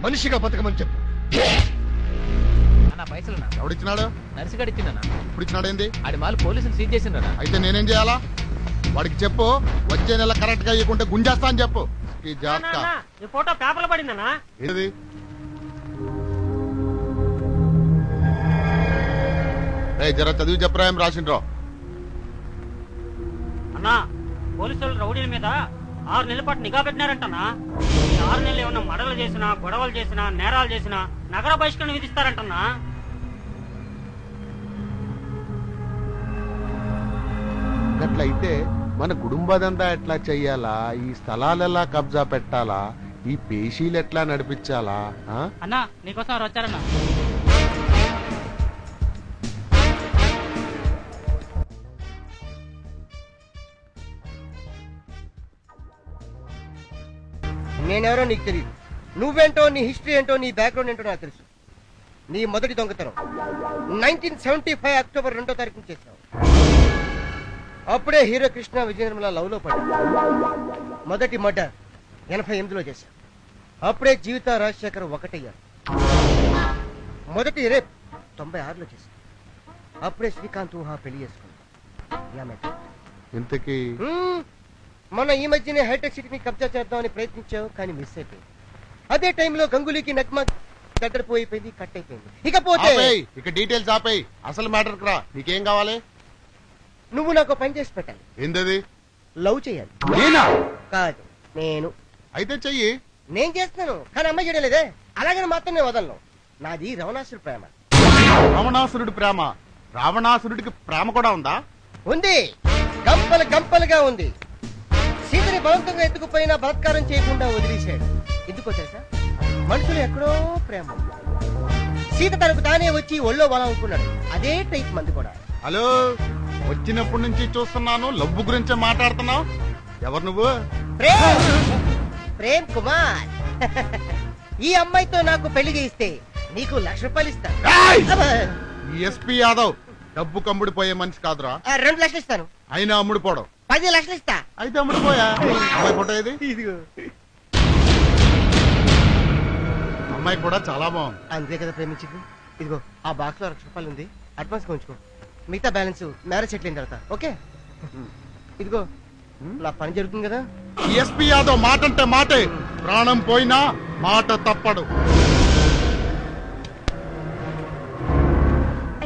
మనిషిగా బతకమని చెప్పు. అన్న పైసలు ఎవడిచ్చినాడు? నర్సిగాడు ఇచ్చిందన్నా. ఇప్పుడు ఇచ్చినాడు ఏంది? ఆడి మాలు పోలీసులు సీజ్ చేసిండ్రన్నా. అయితే నేనేం చేయాలా? వాడికి చెప్పు, వచ్చే నెల కరెక్ట్ గా ఇవ్వకుంటే గుంజేస్తా అని చెప్పు. ఈ జాతక ఈ ఫోటో పేపర్లో పడిందన్నా. ఏది? జర చదివి చెప్పరా ఏం రాసిండ్రో. అన్నా పోలీసులు రౌడీల మీద 6 నెలల పాటు నిఘా పెట్టినారంటనా. ఈ 6 నెలలు ఏమన్నా మడలు చేసినా, గొడవలు చేసినా, నేరాలు చేసినా నగర బహిష్కరణ విధిస్తారంటన్నా. అట్లయితే మన కుటుంబదంతా ఎట్లా చెయ్యాలా? ఈ స్థలాలు ఎలా కబ్జా పెట్టాలా? ఈ పేషీలు ఎట్లా నడిపించాలా? అన్నా నీకోసం వారు వచ్చారన్నా. నేనెవరో నీకు తెలియదు. నువ్వేంటో, నీ హిస్టరీ ఏంటో, నీ బ్యాక్గ్రౌండ్ ఏంటో నాకు తెలుసు. నీ మొదటి దొంగతనం 1975 అక్టోబర్ 2వ తారీఖున చేశావు. అప్పుడే హీరో కృష్ణ విజయనిర్మల లవ్ లో పడ్డా. మొదటి మర్డర్ 88లో చేశావు. అప్పుడే జీవిత రాజశేఖర్ ఒకటయ్యారు. మొదటి రేప్ 96లో చేశావు. అప్పుడే శ్రీకాంత్ ఊహా పెళ్లి చేసుకున్నావు. ఇంతకీ మొన్న ఈ మధ్యనే హైటెక్ సిటీని కబ్జా చేద్దామని ప్రయత్నించావు, కానీ మిస్ అయిపోయింది. అదే టైంలో గంగులీకి నగ్మ గడ్డడిపోయిపోయింది, కట్ అయిపోయింది. ఇకపోతే ఇక డీటెయిల్స్ ఆపేయి, అసలు మ్యాటర్ రా. నీకేం కావాలి? నువ్వు నాకు పని చేసి పెట్టాలి. ఏందది? లవ్ చేయాలి. నేనా? కాదు, నేను. అయితే చెయ్యి. నేను చేస్తున్నాను, కానీ అమ్మాయి చేయలేదే. అలాగని మాత్రం నేను వదలను. నాది రావణాసురుడి ప్రేమ. రావణాసురుడి ప్రేమ? రావణాసురుడికి ప్రేమ కూడా ఉందా? ఉంది, గంపలు గంపలుగా ఉంది. సీతని బలవంతంగా ఎత్తుకుపోయినా బలత్కారం చేయకుండా వదిలేశాడు. ఎందుకో తెలుసా? మనుషులు ఎక్కడో ప్రేమ. సీత తనకు తానే వచ్చి ఒళ్ళో వలాలనుకున్నాడు. అదే టైప్ మంది కూడా. హలో, వచ్చినప్పటి నుంచి చూస్తున్నాను లవ్ గురించే మాట్లాడుతున్నావు. ఎవరు నువ్వు? ప్రేమ్ కుమార్. ఈ అమ్మాయితో నాకు పెళ్లి చేయిస్తే నీకు 1,00,000 రూపాయలు ఇస్తాను. ఎస్పీ యాదవ్ డబ్బు కమ్ముడిపోయే మనిషి కాదురా. 2 లక్షలు ఇస్తాను. అయినా అమ్ముడిపోవడం. 10 లక్షలు ఇస్తా. అయితే అమ్ముడిపోయా. అమ్మాయి ఫోటో ఏది? అమ్మాయి కూడా చాలా బాగుంది. అంతే కదా ప్రేమించింది. ఇదిగో ఆ బాక్స్ లో 1,00,000 రూపాయలు ఉంది. అడ్వాన్స్ ఉంచుకో. మిగతా బ్యాలెన్స్ మ్యారేజ్ సెటిల్ అయిన తర్వాత. ఓకే? ఇదిగో నా పని జరుగుతుంది కదా. ఎస్పీ యాదవ్ మాట అంటే మాటే, ప్రాణం పోయినా మాట తప్పడు.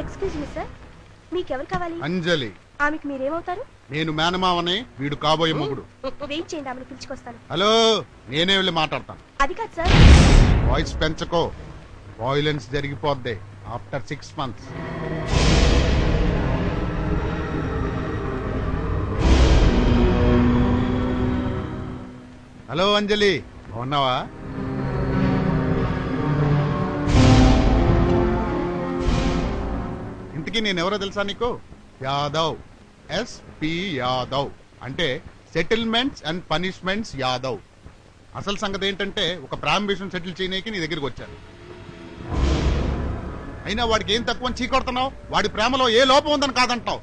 ఎక్స్క్యూజ్ మీ సార్, మీకెవరు కావాలి? అంజలి. ఆమెకు మీరేమవుతారు? నేను మేనమావని, వీడు కాబోయే మొగుడు. వెయిట్ చేయండి, ఆమెను పిలుచుకొస్తాను. హలో, నేనే వెళ్ళి మాట్లాడతాను. అది కాదు సార్. వాయిస్ పెంచకో, వాయిలెన్స్ జరిగిపోద్ది ఆఫ్టర్ 6 months. హలో అంజలి, బాగున్నావా? ఇంతకీ నేనెవరో తెలుసా నీకు? యాదవ్. ఎస్పి యాదవ్ అంటే సెటిల్మెంట్స్ అండ్ పనిష్మెంట్స్ యాదవ్. అసలు సంగతి ఏంటంటే, ఒక ప్రేమ విషయం సెటిల్ చేయడానికి నీ దగ్గరికి వచ్చాను. అయినా వాడికి ఏం తక్కువ చీకొడుతున్నావు? వాడి ప్రేమలో ఏ లోపం ఉందని కాదంటావు?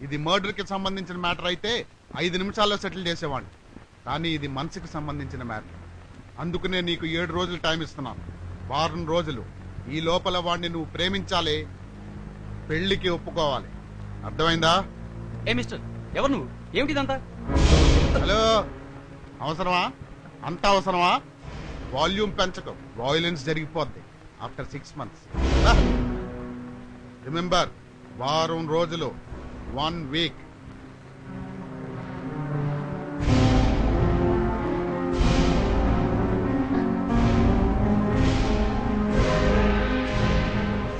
ఇది మర్డర్ కి సంబంధించిన మ్యాటర్ అయితే 5 నిమిషాల్లో సెటిల్ చేసేవాడిని. కానీ ఇది మనసుకి సంబంధించిన మ్యాటర్. అందుకనే నీకు 7 రోజులు టైం ఇస్తున్నాను. 4 రోజులు ఈ లోపల వాడిని నువ్వు ప్రేమించాలి, పెళ్లికి ఒప్పుకోవాలి. అర్థమైందా? ఏ మిస్టర్, ఎవరు నువ్వు? ఏమిటిదంతా? హలో, అవసరమా? అంత అవసరమా? వాల్యూమ్ పెంచకు, వాయిలెన్స్ జరిగిపోద్ది ఆఫ్టర్ 6 months. రిమెంబర్, 4 రోజులు, 1 week.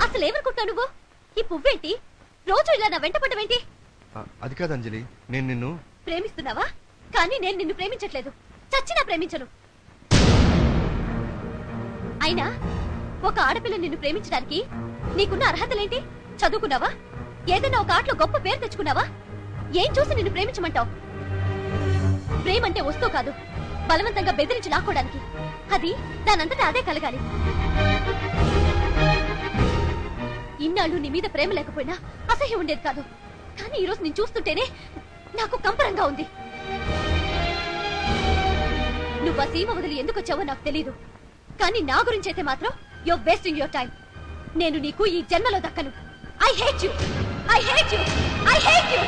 అసలు ఏమనుకుంటున్నావు నువ్వు? ఈ పువ్వేంటి? రోజు ఇలా నా వెంట పడ్డవేంటి? అది కాదు అంజలి, నేను నిన్ను ప్రేమిస్తున్నావా? కానీ నేను నిన్ను ప్రేమించట్లేదు. చచ్చినా ప్రేమించను. అయినా ఒక ఆడపిల్ల నిన్ను ప్రేమించడానికి నీకున్న అర్హతలేంటి? చదువుకున్నావా? ఏదైనా ఒక ఆటలో గొప్ప పేరు తెచ్చుకున్నావా? ఏం చూసి నిన్ను ప్రేమించమంటావు? ప్రేమంటే వస్తువు కాదు, బలవంతంగా బెదిరించి లాక్కోడానికి. అది దానంతటా అదే కలగాలి. ఇన్నాళ్ళు నీ మీద ప్రేమ లేకపోయినా అసహ్యం ఉండేది కాదు. కానీ ఈ రోజు నేను చూస్తుంటేనే నాకు కంపరంగా ఉంది. నువ్వు ఆ సీమ వదిలి ఎందుకు వచ్చావో నాకు తెలీదు. కానీ నా గురించి అయితే మాత్రం యూర్ వేస్టింగ్ యువర్ టైం. నేను నీకు ఈ జన్మలో దక్కను. I hate you, I hate you, I hate you.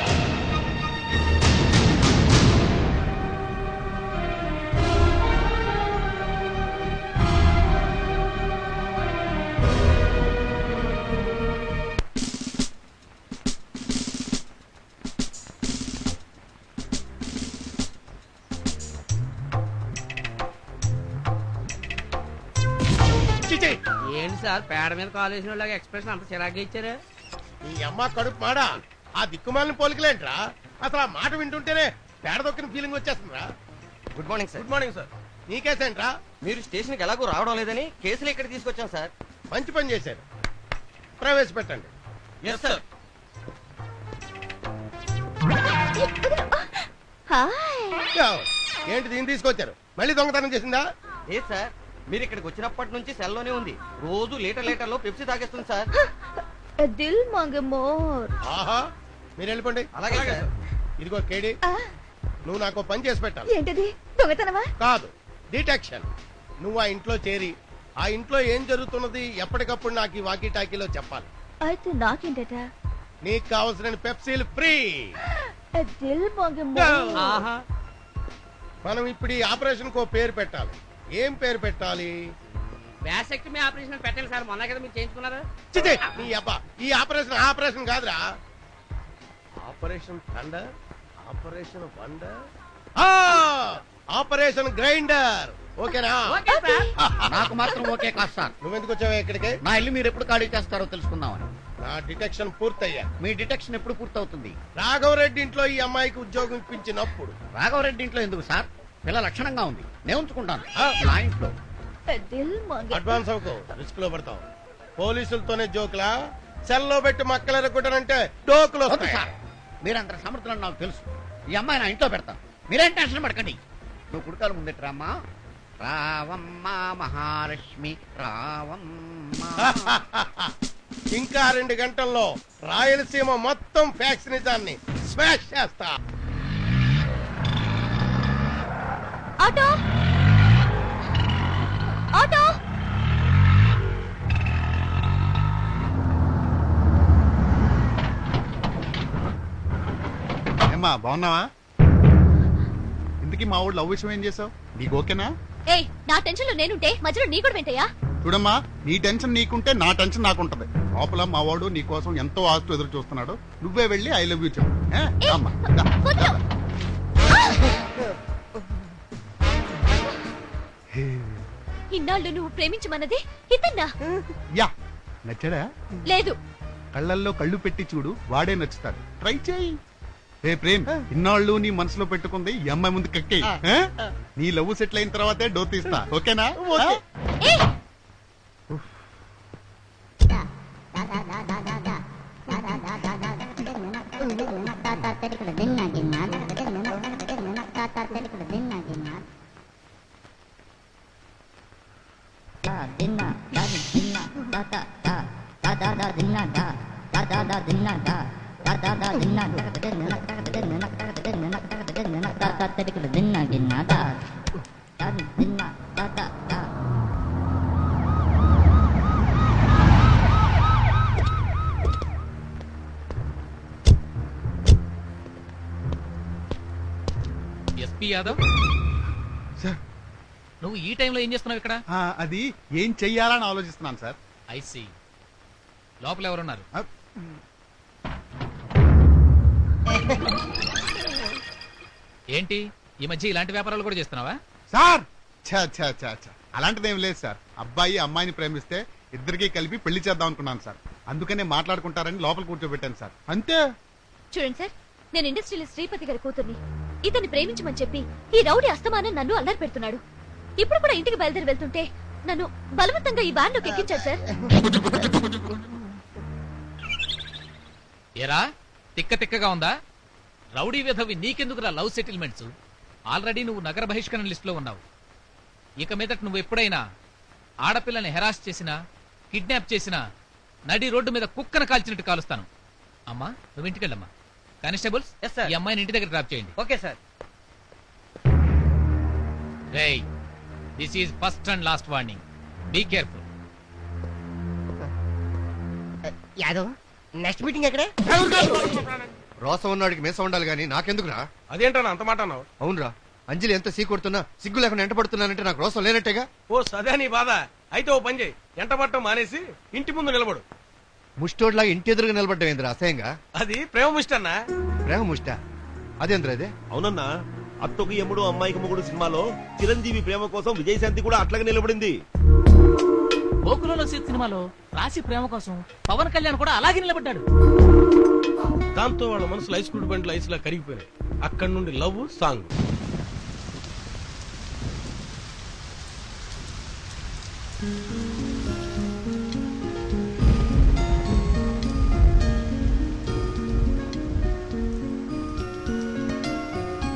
ఏంటి సార్ పేడ మీద కాలేసిన వాళ్ళగా ఎక్స్ప్రెషన్ అంత చిరాగ్గా ఇచ్చారు? నీ అమ్మ కడుపు మాడా ఆ దిక్కుమాలిన పోలికలేంట్రా? అసలు ఆ మాట వింటుంటేనే పేడ దొక్కిన ఫీలింగ్ వచ్చేస్తుందిరా. Good morning sir. Good morning sir. నీకేసేంట్రా? మీరు స్టేషన్కి ఎలాగో రావడం లేదని కేసులు ఇక్కడ తీసుకొచ్చాం సార్. మంచి పని చేశారు. ప్రవేశపెట్టండి. Yes sir. హాయ్. ఏంటి దీన్ని తీసుకొచ్చారు? మళ్ళీ దొంగతనం చేసిందా? ఏ సార్, మీరు ఇక్కడికి వచ్చినప్పటి నుంచి సెల్లోనే ఉంది. రోజు లీటర్ లో పెప్సీ తాగేస్తుంది సార్. దిల్ మాంగే మోర్. ఆహా, మీరు వెళ్ళిపోండి. అలాగే సార్. ఇదిగో కేడి, నువ్వు నాకు పని చేసి పెట్టాలి. ఏంటది? దొంగతనమా? కాదు, డిటెక్షన్. నువ్వు ఆ ఇంట్లో చేరి ఆ ఇంట్లో ఏం జరుగుతున్నది ఎప్పటికప్పుడు నాకు ఈ వాకీ టాకీలో చెప్పాలి. అయితే నాకేంటట? నీకు కావాల్సిన పెప్సీలు ఫ్రీ. దిల్ మాంగే మోర్. ఆహా, మనం ఇప్పుడు ఈ ఆపరేషన్ కో పేరు పెట్టాలి. ఏం పేరు పెట్టాలి? వ్యాసెక్టమీ ఆపరేషన్ పెట్టండి సార్. మొన్న కదా మీరు చేయించుకున్నారు. చిచి, నీ అబ్బా, ఈ ఆపరేషన్ కాదురా. Operation thunder, operation wonder, operation grinder. ఓకేనా? Okay sir. నాకు మాత్రం ఓకే కాదు సార్. నువ్వెందుకు వచ్చావా ఇక్కడికి? నా ఇల్లు మీరు ఎప్పుడు ఖాళీ చేస్తారో తెలుసుకుందామని. నా డిటెక్షన్ పూర్తయ్యా. మీ డిటెక్షన్ ఎప్పుడు పూర్తవుతుంది? రాఘవరెడ్డి ఇంట్లో ఈ అమ్మాయికి ఉద్యోగం ఇప్పించినప్పుడు. రాఘవరెడ్డి ఇంట్లో ఎందుకు సార్? పిల్ల లక్షణంగా ఉంది, నేను ఉంచుకుంటాను. నా ఇంట్లో దిల్ మాంగే. అడ్వాన్స్ అవుకో, రిస్క్ లో పడతావు. పోలీసులతోనే జోకులా? సెల్లో పెట్టి మక్కలు ఎరగొట్టానంటే డోకులు వద్దు వస్తాయి. సార్, మీరంత సమర్థులని నాకు తెలుసు. ఈ అమ్మాయి నా ఇంట్లో పెడతాను, మీరేం టెన్షన్ పడకండి. నువ్వు కుడతాలు ముందెట్రామ్మా. రావమ్మ మహాలక్ష్మి రావమ్మ. ఇంకా 2 గంటల్లో రాయలసీమ మొత్తం ఫ్యాక్స్ నిజాన్ని స్మాష్ చేస్తా. Auto, auto. ఏమ్మా బాగున్నావా? ఇంతకీ మా ఊళ్ళో లవ్ విషయం ఏం చేసావు? నీకు ఓకేనా? ఏయ్, నా టెన్షన్ లో నేనుంటే మధ్యలో నీ కూడా వెంటయ్యా? చూడమ్మా, నీ టెన్షన్ నీకుంటే నా టెన్షన్ నాకుంటది. లోపల మా వాడు నీ కోసం ఎంతో ఆస్తు ఎదురు చూస్తున్నాడు. నువ్వే వెళ్ళి ఐ లవ్ యూ చెప్పు. ఏయ్, అమ్మా దా. వదిలు. ఇన్నాళ్ళు నువ్వు ప్రేమించమన్నది ఇతన్నా? యా, నచ్చాడా? లేదు. కళ్ళల్లో కళ్ళు పెట్టి చూడు, వాడే నచ్చుతాడు. ట్రై చేయి. ఏ ప్రేమ్, ఇన్నాళ్ళు నీ మనసులో పెట్టుకుంది ఈ అమ్మాయి ముందు కక్కి. నీ లవ్ సెటిల్ అయిన తర్వాతే డోర్ తీస్తా. ఓకేనా? ఏయ్, ఎస్పీ యాదవ్, సార్, నువ్వు ఈ టైంలో ఏం చేస్తున్నావు ఇక్కడ? అది ఏం చెయ్యాలని ఆలోచిస్తున్నాను సార్. ఐసి లోపల ఎవరున్నారు? ఆ, ఏంటి ఈ మధ్య ఇలాంటి వ్యాపారాలు కూడా చేస్తున్నావా? సార్ ఛా ఛా ఛా ఛా, అలాంటిదేం లేదు సార్. అబ్బాయి అమ్మాయిని ప్రేమిస్తే ఇద్దరికి కలిపి పెళ్లి చేద్దాం అనుకున్నాను సార్. అందుకనే మాట్లాడుకుంటారని లోపల కూర్చోబెట్టాను సార్. అంతే. చూడండి సార్, నేను ఇండస్ట్రీలో శ్రీపతి గారి కూతుర్ని. ఇతన్ని ప్రేమించమని చెప్పి ఈ రౌడీ అస్తమానం నన్ను అల్లరి పెడుతున్నాడు. ఇప్పుడు కూడా ఇంటికి బయలుదేరి వెళ్తుంటే నన్ను బలవంతంగా ఈ వ్యాన్ లోకి ఎక్కించాడు సార్. ఏరా, తిక్క తిక్కగా ఉందా? రౌడీ విధవి నీకెందుకురా లవ్ సెటిల్మెంట్స్? ఆల్రెడీ నువ్వు నగర బహిష్కరణ లిస్టులో ఉన్నావు. ఇక మీదట నువ్వు ఎప్పుడైనా ఆడపిల్లని హెరాస్ చేసినా, కిడ్నాప్ చేసినా నడి రోడ్డు మీద కుక్కను కాల్చినట్టు కాలుస్తాను. అమ్మా నువ్వు ఇంటికి వెళ్ళమ్మా. Constables Yes, sir. ఈ అమ్మాయిని ఇంటి దగ్గర డ్రాప్ చేయండి. Okay sir. రేయ్, this is first and last warning. Be careful. Yadav next meeting ఎక్కడే? రోసం ఉన్నవాడికి మీసం ఉండాలి గానీ నాకెందుకురా? అదేంటన్నా అంత మాట అన్నావు? అవునరా, అంజలి ఎంత సీ కొడుతున్నా సిగ్గు లేకుండా ఎంట పడుతున్నానంటే నాకు రోసం లేనట్టేగా. ఓ సదా నీ బాధ. అయితే ఓ పని చేయి, ఎంట పట్టం మానేసి ఇంటి ముందు నిలబడు. ముష్టోడ్లా ఇంటి ఎదురుగా నిలబడ్డావేంద్రా అసహ్యంగా? అది ప్రేమ ముష్టన్నా. ప్రేమ ముష్ట అదేంద్రా అదే? అవునన్నా, అత్తకు ఎమ్ముడు అమ్మాయికి మొగుడు సినిమాలో చిరంజీవి ప్రేమ కోసం విజయశాంతి కూడా అట్లాగే నిలబడింది. గోకులంలో సినిమాలో రాశి ప్రేమ కోసం పవన్ కళ్యాణ్ కూడా అలాగే నిలబడ్డాడు. దాంతో వాళ్ళ మనసులో ఐస్ క్యూడ్ బండ్లు ఐస్ లా కరిగిపోయినాయి. అక్కడి నుండి లవ్ సాంగ్.